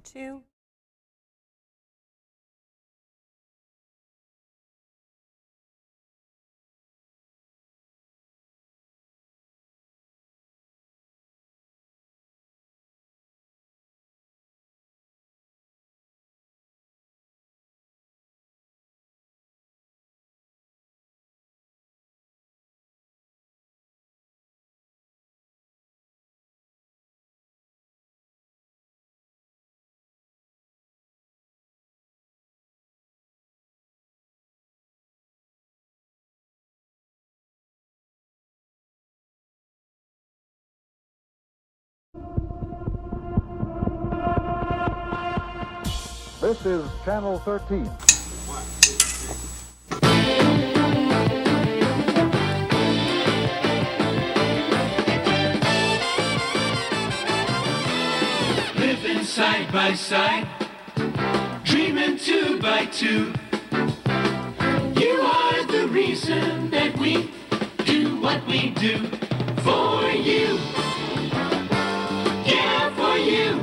2. This is Channel 13. Living side by side, dreaming 2 by 2. You are the reason that we do what we do for you. Yeah, for you.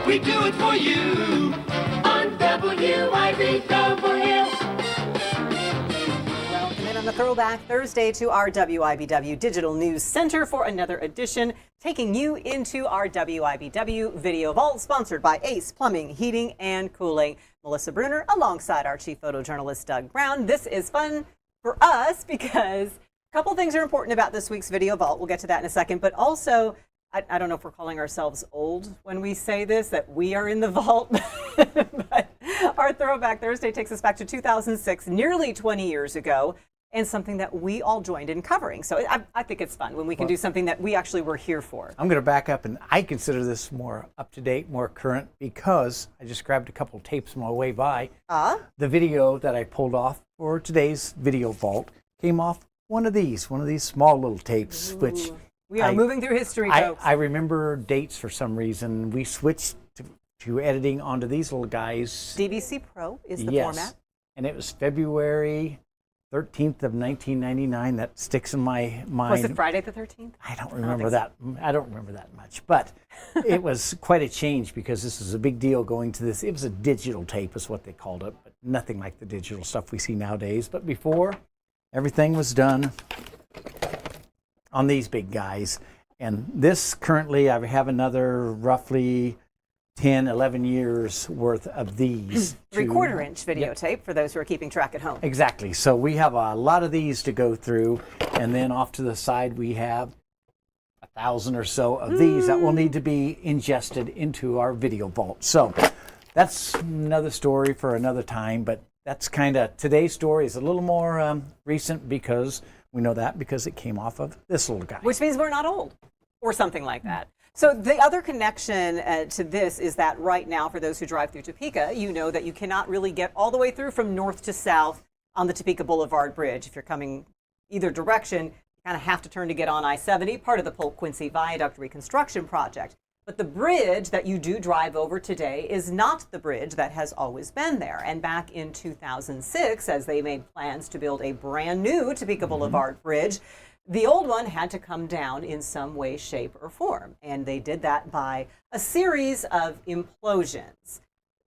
We do it for you on WIBW. Welcome in on the Throwback Thursday to our WIBW Digital News Center for another edition, taking you into our WIBW Video Vault, sponsored by Ace Plumbing, Heating, and Cooling. Melissa Bruner alongside our chief photojournalist, Doug Brown. This is fun for us because a couple things are important about this week's Video Vault. We'll get to that in a second, but also I don't know if we're calling ourselves old when we say this, that we are in the vault, but our Throwback Thursday takes us back to 2006, nearly 20 years ago, and something that we all joined in covering. So I think it's fun when we can do something that we actually were here for. I'm going to back up, and I consider this more up-to-date, more current, because I just grabbed a couple tapes on my way by. The video that I pulled off for today's Video Vault came off one of these small little tapes, which we are moving through history, folks. I remember dates for some reason. We switched to editing onto these little guys. DVC Pro is the format. And it was February 13th of 1999. That sticks in my mind. Was it Friday the 13th? I don't remember that. I don't remember that much. But it was quite a change because this was a big deal going to this. It was a digital tape is what they called it, but nothing like the digital stuff we see nowadays. But before, everything was done on these big guys. And this currently, I have another roughly 10, 11 years worth of these. 3/4 inch videotape for those who are keeping track at home. Exactly. So we have a lot of these to go through. And then off to the side, we have 1,000 or so of these that will need to be ingested into our Video Vault. So that's another story for another time. But that's kind of, today's story is a little more recent because we know that because it came off of this little guy. Which means we're not old or something like that. So the other connection to this is that right now, for those who drive through Topeka, you know that you cannot really get all the way through from north to south on the Topeka Boulevard Bridge. If you're coming either direction, you kind of have to turn to get on I-70, part of the Polk Quincy Viaduct reconstruction project. But the bridge that you do drive over today is not the bridge that has always been there. And back in 2006, as they made plans to build a brand new Topeka Boulevard Bridge, the old one had to come down in some way, shape, or form. And they did that by a series of implosions.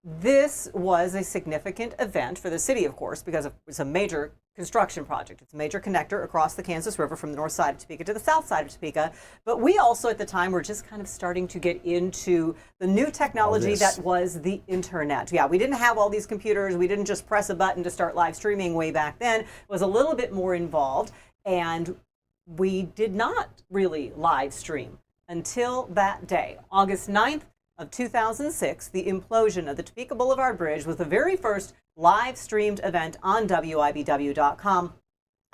This was a significant event for the city, of course, because it's a major construction project. It's a major connector across the Kansas River from the north side of Topeka to the south side of Topeka. But we also at the time were just kind of starting to get into the new technology that was the internet. Yeah, we didn't have all these computers. We didn't just press a button to start live streaming way back then. It was a little bit more involved. And we did not really live stream until that day, August 9th of 2006, the implosion of the Topeka Boulevard Bridge was the very first live streamed event on WIBW.com.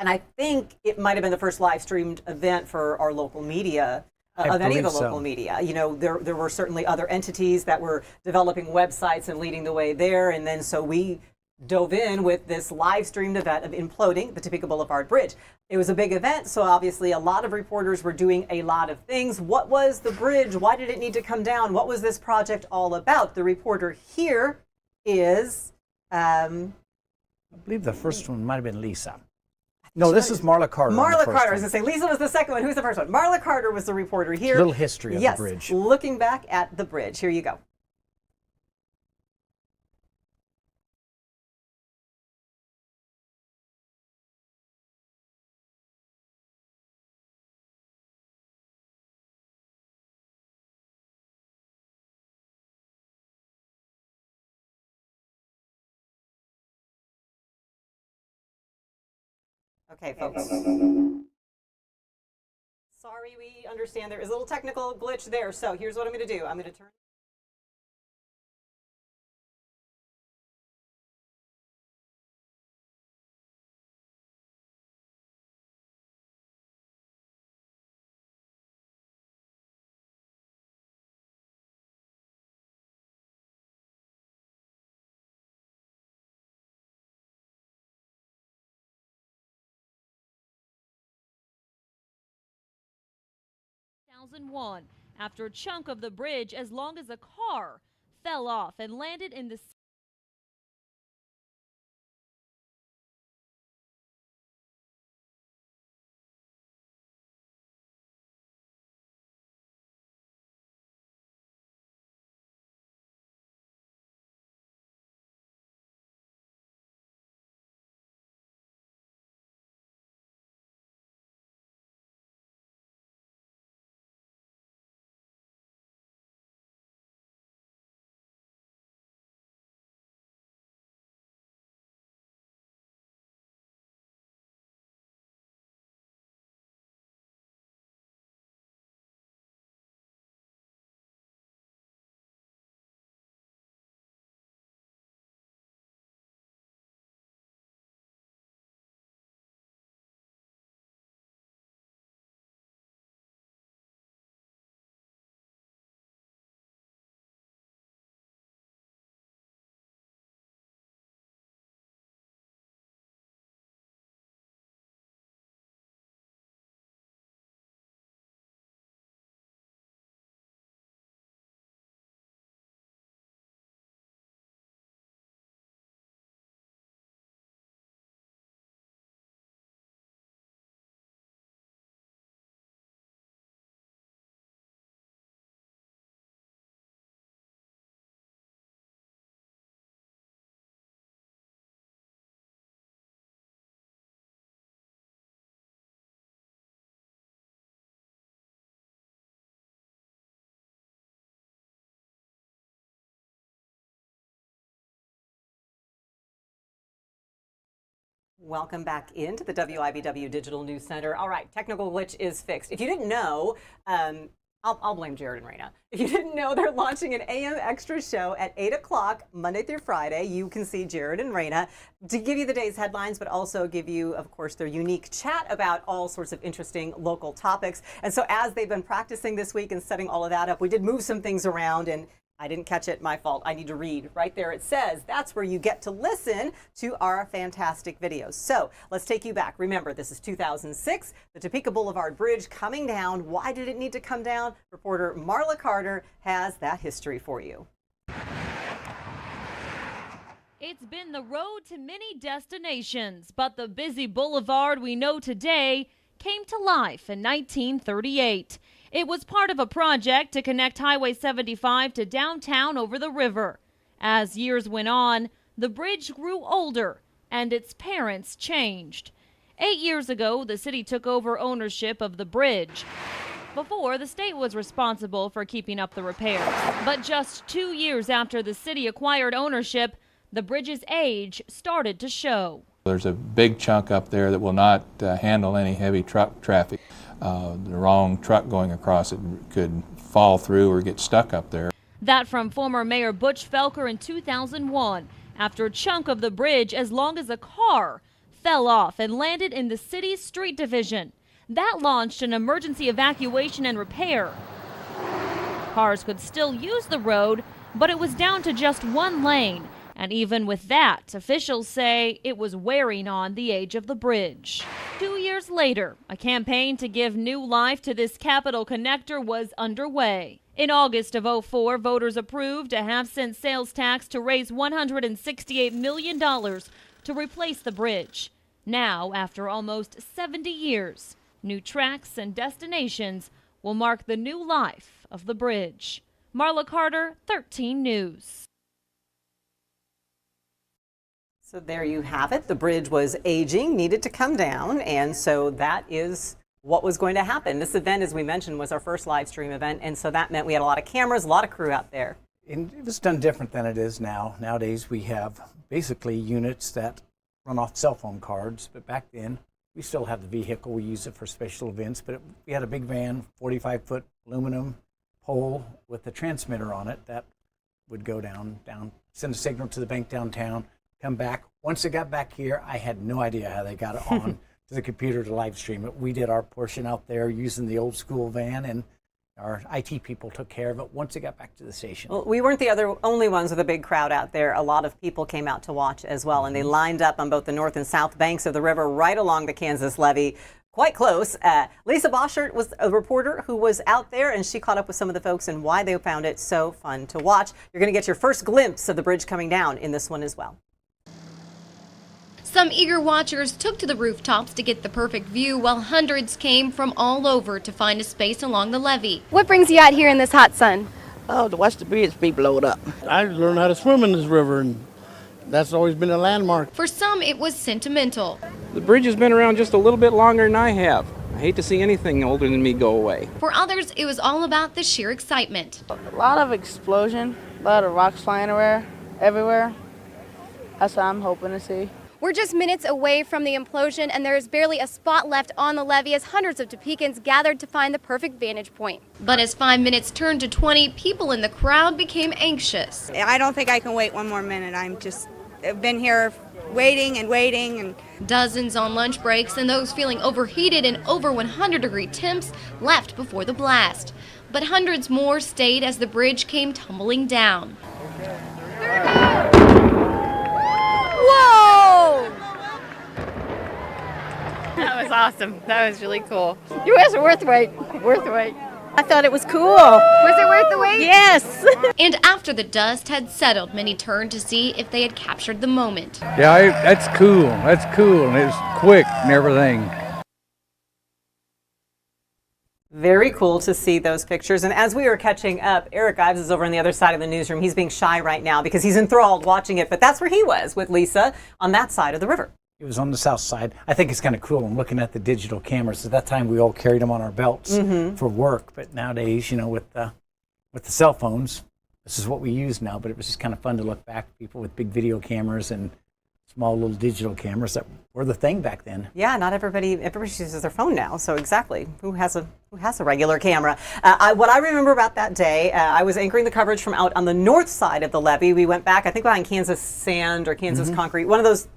And I think it might have been the first live streamed event for our local media, of any of the local media. You know, there were certainly other entities that were developing websites and leading the way there. And then so we dove in with this live streamed event of imploding the Topeka Boulevard Bridge. It was a big event, so obviously a lot of reporters were doing a lot of things. What was the bridge? Why did it need to come down? What was this project all about? The reporter here is, I believe the first one might have been Lisa. I No, this is Marla Carter. on the Marla first Carter. I one. was going to say, Lisa was the second one. Who's the first one? Marla Carter was the reporter here. Little history of yes, the bridge. looking back at the bridge. Here you go. Okay, folks. Sorry, we understand there is a little technical glitch there. So here's what I'm going to do. I'm going to turn. After a chunk of the bridge as long as a car fell off and landed in the Welcome back into the WIBW Digital News Center. All right, technical glitch is fixed. If you didn't know, I'll blame Jared and Raina. If you didn't know, they're launching an AM Extra show at 8 o'clock Monday through Friday. You can see Jared and Raina to give you the day's headlines, but also give you, of course, their unique chat about all sorts of interesting local topics. And so as they've been practicing this week and setting all of that up, we did move some things around, and I didn't catch it, my fault. I need to read. Right there it says that's where you get to listen to our fantastic videos. So let's take you back. Remember, this is 2006, the Topeka Boulevard Bridge coming down. Why did it need to come down? Reporter Marla Carter has that history for you. It's been the road to many destinations, but the busy boulevard we know today came to life in 1938. It was part of a project to connect Highway 75 to downtown over the river. As years went on, the bridge grew older and its parents changed. 8 years ago, the city took over ownership of the bridge. Before, the state was responsible for keeping up the repairs. But just 2 years after the city acquired ownership, the bridge's age started to show. There's a big chunk up there that will not handle any heavy truck traffic. The wrong truck going across it could fall through or get stuck up there. That from former Mayor Butch Felker in 2001, after a chunk of the bridge as long as a car fell off and landed in the city's street division. That launched an emergency evacuation and repair. Cars could still use the road, but it was down to just one lane. And even with that, officials say it was wearing on the age of the bridge. 2 years later, a campaign to give new life to this Capitol connector was underway. In August of '04, voters approved a half-cent sales tax to raise $168 million to replace the bridge. Now, after almost 70 years, new tracks and destinations will mark the new life of the bridge. Marla Carter, 13 News. So there you have it. The bridge was aging, needed to come down, and so that is what was going to happen. This event, as we mentioned, was our first live stream event, and so that meant we had a lot of cameras, a lot of crew out there. And it was done different than it is now. Nowadays we have basically units that run off cell phone cards, but back then we still have the vehicle. We use it for special events, but we had a big van, 45-foot aluminum pole with a transmitter on it that would go down, send a signal to the bank downtown, come back. Once it got back here, I had no idea how they got it on to the computer to live stream it. We did our portion out there using the old school van, and our IT people took care of it once it got back to the station. Well, we weren't the only ones with a big crowd out there. A lot of people came out to watch as well, and they lined up on both the north and south banks of the river right along the Kansas levee, quite close. Lisa Boschert was a reporter who was out there, and she caught up with some of the folks and why they found it so fun to watch. You're going to get your first glimpse of the bridge coming down in this one as well. Some eager watchers took to the rooftops to get the perfect view, while hundreds came from all over to find a space along the levee. What brings you out here in this hot sun? Oh, to watch the bridge be blowed up. I learned how to swim in this river, and that's always been a landmark. For some, it was sentimental. The bridge has been around just a little bit longer than I have. I hate to see anything older than me go away. For others, it was all about the sheer excitement. A lot of explosion, a lot of rocks flying everywhere. That's what I'm hoping to see. We're just minutes away from the implosion, and there is barely a spot left on the levee as hundreds of Topekans gathered to find the perfect vantage point. But as 5 minutes turned to 20, people in the crowd became anxious. I don't think I can wait one more minute. I've been here waiting and waiting. And dozens on lunch breaks and those feeling overheated and over 100-degree temps left before the blast. But hundreds more stayed as the bridge came tumbling down. Whoa! That was awesome. That was really cool. It was worth wait. Worth wait. I thought it was cool. Was it worth the wait? Yes. And after the dust had settled, many turned to see if they had captured the moment. Yeah, that's cool. That's cool, and it's quick and everything. Very cool to see those pictures. And as we were catching up, Eric Ives is over on the other side of the newsroom. He's being shy right now because he's enthralled watching it, but that's where he was with Lisa on that side of the river. It was on the south side. I think it's kind of cool. I'm looking at the digital cameras. At that time, we all carried them on our belts for work. But nowadays, you know, with the cell phones, this is what we use now. But it was just kind of fun to look back at people with big video cameras and small little digital cameras that were the thing back then. Yeah, not everybody uses their phone now. So exactly, who has a regular camera? What I remember about that day, I was anchoring the coverage from out on the north side of the levee. We went back, I think, behind Kansas Sand or Kansas Concrete. One of those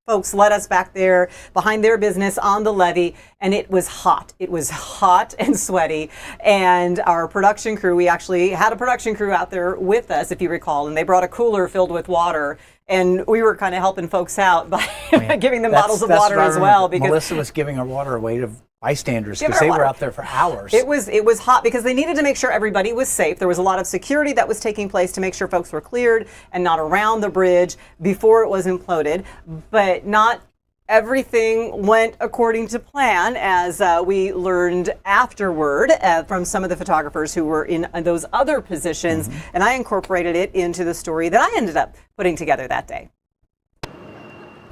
folks led us back there behind their business on the levee, and it was hot. It was hot and sweaty. And our production crew, we actually had a production crew out there with us, if you recall, and they brought a cooler filled with water. And we were kind of helping folks out by giving them bottles of water as well. Because Melissa was giving our water away to bystanders because they were out there for hours. It was hot because they needed to make sure everybody was safe. There was a lot of security that was taking place to make sure folks were cleared and not around the bridge before it was imploded. But not everything went according to plan, as we learned afterward from some of the photographers who were in those other positions. And I incorporated it into the story that I ended up putting together that day.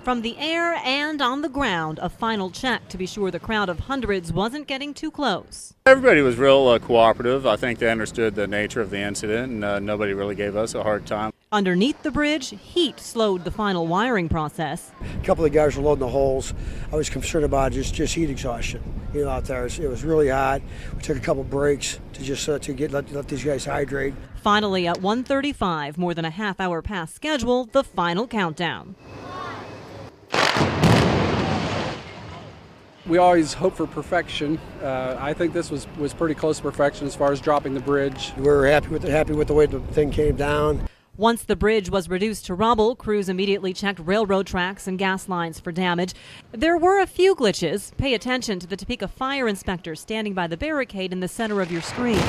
From the air and on the ground, a final check to be sure the crowd of hundreds wasn't getting too close. Everybody was real cooperative. I think they understood the nature of the incident, and nobody really gave us a hard time. Underneath the bridge, heat slowed the final wiring process. A couple of guys were loading the holes. I was concerned about just heat exhaustion. You know, out there it was really hot. We took a couple breaks to just let these guys hydrate. Finally, at 1:35, more than a half hour past schedule, the final countdown. We always hope for perfection. I think this was pretty close to perfection as far as dropping the bridge. We were happy with the way the thing came down. Once the bridge was reduced to rubble, crews immediately checked railroad tracks and gas lines for damage. There were a few glitches. Pay attention to the Topeka fire inspector standing by the barricade in the center of your screen.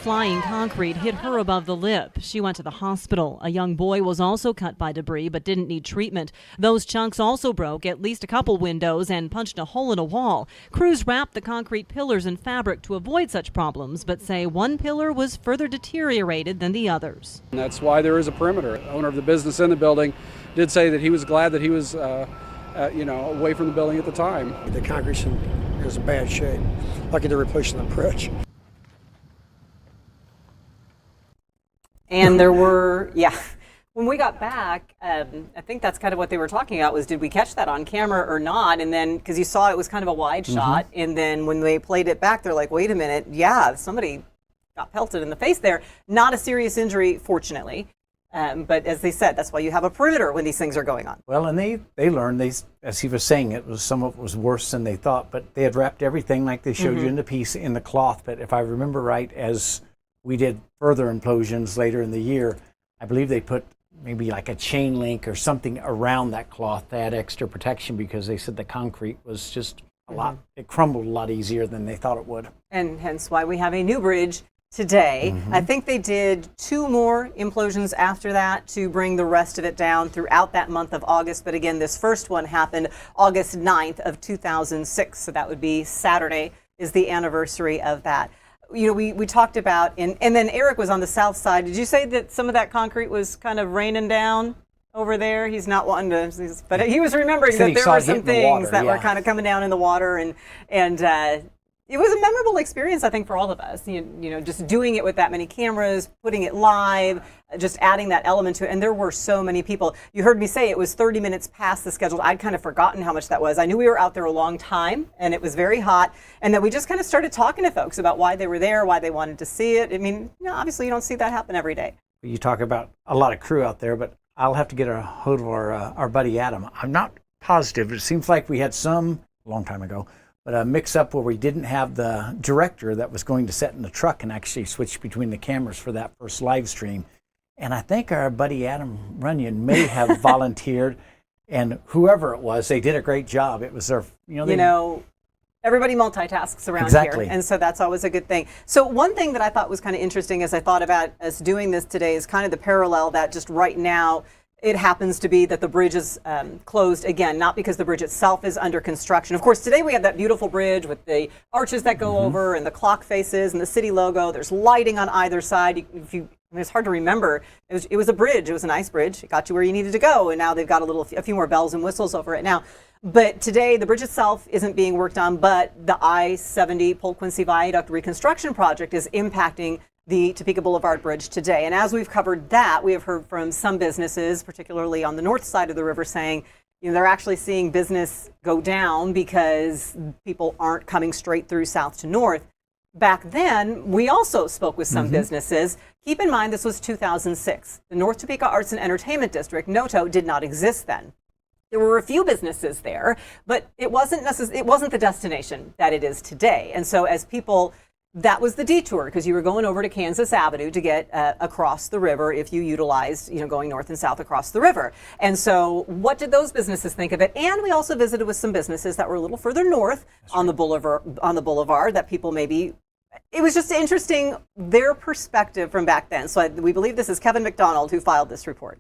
flying concrete hit her above the lip. She went to the hospital. A young boy was also cut by debris but didn't need treatment. Those chunks also broke at least a couple windows and punched a hole in a wall. Crews wrapped the concrete pillars in fabric to avoid such problems, but say one pillar was further deteriorated than the others. And that's why there is a perimeter. The owner of the business in the building did say that he was glad that he was away from the building at the time. The concrete's in bad shape. Lucky they're replacing the bridge. And there were, when we got back, I think that's kind of what they were talking about was, did we catch that on camera or not? And then, because you saw it was kind of a wide shot, and then when they played it back, they're like, wait a minute, somebody got pelted in the face there. Not a serious injury, fortunately. But as they said, that's why you have a perimeter when these things are going on. Well, and they learned, as he was saying, some of it was worse than they thought, but they had wrapped everything like they showed you in the piece in the cloth. But if I remember right, as we did further implosions later in the year, I believe they put maybe like a chain link or something around that cloth to add extra protection, because they said the concrete was just a lot, it crumbled a lot easier than they thought it would. And hence why we have a new bridge today. I think they did 2 more implosions after that to bring the rest of it down throughout that month of August. But again, this first one happened August 9th of 2006. So that would be Saturday is the anniversary of that. You know, we talked about, and then Eric was on the south side. Did you say that some of that concrete was kind of raining down over there? He's not wanting to, but he was remembering that there were some things that were kind of coming down in the water, and it was a memorable experience, I think, for all of us. You know, just doing it with that many cameras, putting it live, just adding that element to it. And there were so many people. You heard me say it was 30 minutes past the schedule. I'd kind of forgotten how much that was. I knew we were out there a long time, and it was very hot. And then we just kind of started talking to folks about why they were there, why they wanted to see it. I mean, obviously you don't see that happen every day. You talk about a lot of crew out there, but I'll have to get a hold of our buddy Adam. I'm not positive. It seems like we had a long time ago, but a mix-up where we didn't have the director that was going to sit in the truck and actually switch between the cameras for that first live stream. And I think our buddy Adam Runyon may have volunteered, and whoever it was, they did a great job. It was their, everybody multitasks around here, and so that's always a good thing. So one thing that I thought was kind of interesting as I thought about us doing this today is kind of the parallel that just right now, it happens to be that the bridge is closed again, not because the bridge itself is under construction. Of course, today we have that beautiful bridge with the arches that go over and the clock faces and the city logo. There's lighting on either side. It's hard to remember. It was a bridge. It was a nice bridge. It got you where you needed to go, and now they've got a few more bells and whistles over it now. But today, the bridge itself isn't being worked on, but the I-70 Polk Quincy Viaduct reconstruction project is impacting the Topeka Boulevard Bridge today. And as we've covered that, we have heard from some businesses, particularly on the north side of the river, saying they're actually seeing business go down because people aren't coming straight through south to north. Back then, we also spoke with some businesses. Keep in mind, this was 2006. The North Topeka Arts and Entertainment District, NOTO, did not exist then. There were a few businesses there, but it wasn't the destination that it is today. And so as people, that was the detour, because you were going over to Kansas Avenue to get across the river if you utilized, going north and south across the river. And so what did those businesses think of it? And we also visited with some businesses that were a little further north on the boulevard that people maybe, it was just interesting, their perspective from back then. So we believe this is Kevin McDonald who filed this report.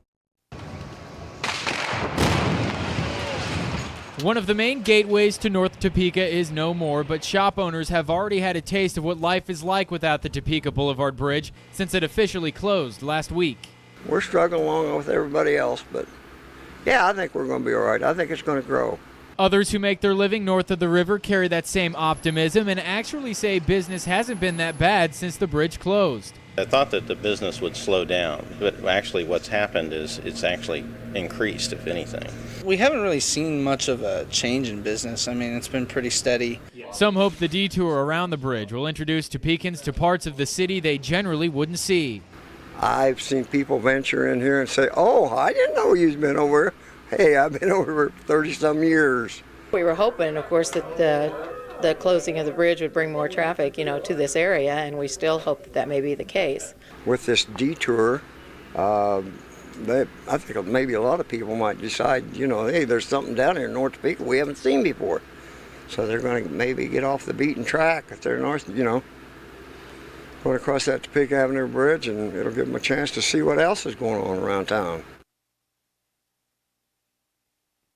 One of the main gateways to North Topeka is no more, but shop owners have already had a taste of what life is like without the Topeka Boulevard Bridge since it officially closed last week. We're struggling along with everybody else, but yeah, I think we're going to be all right. I think it's going to grow. Others who make their living north of the river carry that same optimism and actually say business hasn't been that bad since the bridge closed. I thought that the business would slow down, but actually what's happened is it's actually increased, if anything. We haven't really seen much of a change in business. I mean, it's been pretty steady. Some hope the detour around the bridge will introduce Topekans to parts of the city they generally wouldn't see. I've seen people venture in here and say, oh, I didn't know you'd been over. Hey, I've been over 30-some years. We were hoping, of course, that the closing of the bridge would bring more traffic, to this area, and we still hope that may be the case. With this detour, I think maybe a lot of people might decide, hey, there's something down here in North Topeka we haven't seen before. So they're going to maybe get off the beaten track if they're north, going across that Topeka Avenue Bridge, and it'll give them a chance to see what else is going on around town.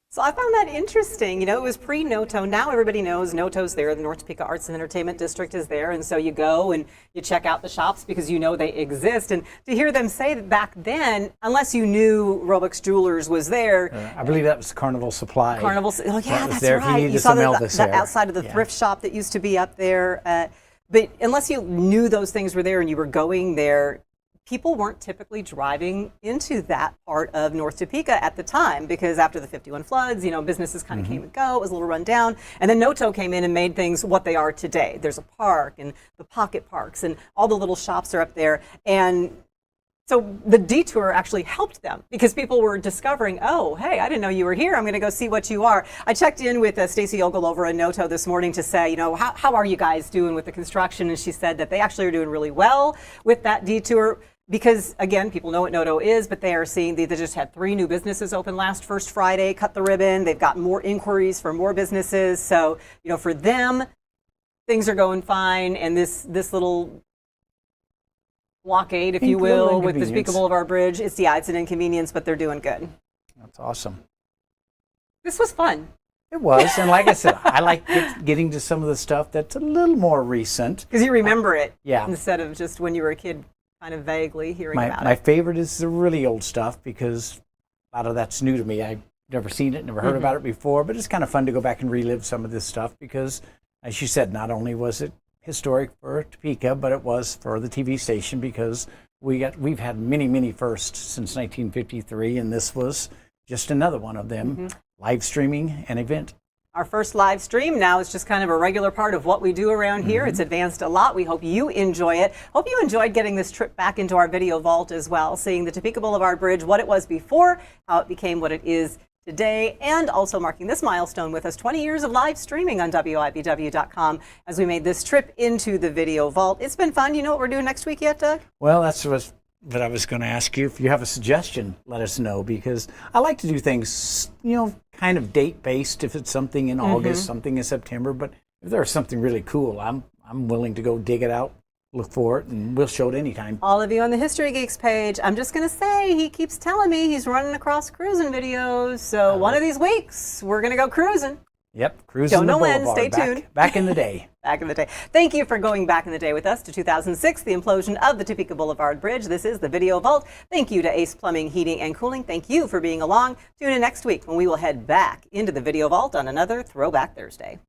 So I found that interesting. You know, it was pre-NOTO. Now everybody knows NOTO's there. The North Topeka Arts and Entertainment District is there. And so you go and you check out the shops because you know they exist. And to hear them say that back then, unless you knew Roebuck's Jewelers was there. I believe that was Carnival Supply. Carnival, oh yeah, that's there. right. You saw the outside of the thrift shop that used to be up there. But unless you knew those things were there and you were going there, people weren't typically driving into that part of North Topeka at the time because after the 51 floods, you know, businesses kind of came and go. It was a little run down. And then NOTO came in and made things what they are today. There's a park and the pocket parks and all the little shops are up there. And so the detour actually helped them because people were discovering, oh, hey, I didn't know you were here. I'm going to go see what you are. I checked in with Stacy Ogle over at NOTO this morning to say, you know, how are you guys doing with the construction? And she said that they actually are doing really well with that detour. Because, again, people know what NOTO is, but they are seeing they just had 3 new businesses open first Friday, cut the ribbon. They've got more inquiries for more businesses. So, you know, for them, things are going fine. And this little blockade, if you will, with the Topeka Boulevard Bridge, it's an inconvenience, but they're doing good. That's awesome. This was fun. It was, and like I said, I like getting to some of the stuff that's a little more recent. Because you remember it. Yeah. Instead of just when you were a kid. Kind of vaguely hearing about it. My favorite is the really old stuff because a lot of that's new to me. I've never seen it, never heard about it before, but it's kind of fun to go back and relive some of this stuff because, as you said, not only was it historic for Topeka, but it was for the TV station because we've had many firsts since 1953, and this was just another one of them, live streaming an event. Our first live stream now is just kind of a regular part of what we do around here. It's advanced a lot. We hope you enjoy it. Hope you enjoyed getting this trip back into our video vault as well, seeing the Topeka Boulevard Bridge, what it was before, how it became what it is today, and also marking this milestone with us, 20 years of live streaming on WIBW.com as we made this trip into the video vault. It's been fun. You know what we're doing next week yet, Doug? Well, that's what I was going to ask you. If you have a suggestion, let us know because I like to do things, you know, kind of date-based. If it's something in August, something in September, but if there's something really cool, I'm willing to go dig it out, look for it, and we'll show it anytime. All of you on the History Geeks page, I'm just going to say he keeps telling me he's running across cruising videos. So one of these weeks, we're going to go cruising. Yep, cruising the boulevard. Don't know when, stay tuned. Back in the day. Back in the day. Thank you for going back in the day with us to 2006, the implosion of the Topeka Boulevard Bridge. This is the Video Vault. Thank you to Ace Plumbing, Heating, and Cooling. Thank you for being along. Tune in next week when we will head back into the Video Vault on another Throwback Thursday.